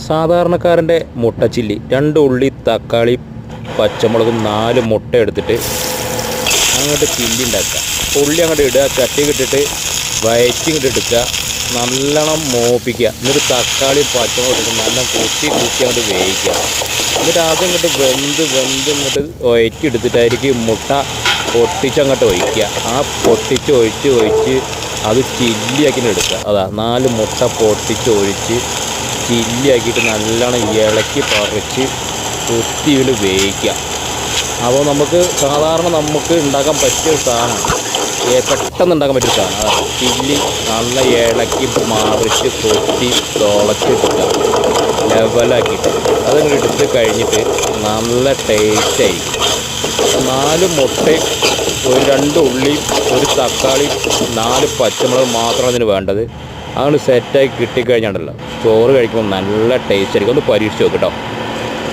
സാധാരണക്കാരൻ്റെ മുട്ടച്ചില്ലി 2 ഉള്ളി തക്കാളി പച്ചമുളകും 4 മുട്ട എടുത്തിട്ട് അങ്ങോട്ട് ചില്ലി ഉണ്ടാക്കുക. ഉള്ളി അങ്ങോട്ട് ഇടുക, ചട്ടി ഇട്ടിട്ട് വയറ്റിങ്ങോട്ട് എടുക്കുക, നല്ലോണം മോപ്പിക്കുക. എന്നിട്ട് തക്കാളി പച്ചമുളക് ഇട്ടിട്ട് നല്ല കുത്തി അങ്ങോട്ട് വേവിക്കുക. എന്നിട്ട് ആദ്യം ഇങ്ങോട്ട് വെന്ത് ഇങ്ങോട്ട് വയറ്റിയെടുത്തിട്ടായിരിക്കും മുട്ട പൊട്ടിച്ചങ്ങോട്ട് ഒഴിക്കുക. ആ ഒഴിച്ച് അത് ചില്ലിയാക്കി എടുക്കുക. അതാ 4 മുട്ട പൊട്ടിച്ചൊഴിച്ച് ചില്ലിയാക്കിയിട്ട് നല്ലോണം ഇളക്കി പറിച്ച് കുത്തി വേവിക്കുക. അപ്പോൾ സാധാരണ നമുക്ക് ഉണ്ടാക്കാൻ പറ്റിയ സാധനമാണ്, പെട്ടെന്ന് ഉണ്ടാക്കാൻ പറ്റിയ സാധനം. അതാണ് ചില്ലി നല്ല ഇളക്കി മറിച്ച് കൊത്തി തുളച്ചിട്ടിട്ട് ലെവലാക്കിയിട്ട് അതങ്ങനെ എടുത്ത് കഴിഞ്ഞിട്ട് നല്ല ടേസ്റ്റായിരിക്കും. 4 മുട്ടയും 2 ഉള്ളിയും 1 തക്കാളി 4 പച്ചമുളക് മാത്രമാണ് അതിന് വേണ്ടത്. അങ്ങനെ സെറ്റാക്കി കിട്ടിക്കഴിഞ്ഞാണ്ടല്ലോ ചോറ് കഴിക്കുമ്പോൾ നല്ല ടേസ്റ്റ് ആയിരിക്കും. ഒന്ന് പരീക്ഷിച്ച് നോക്ക് കേട്ടോ.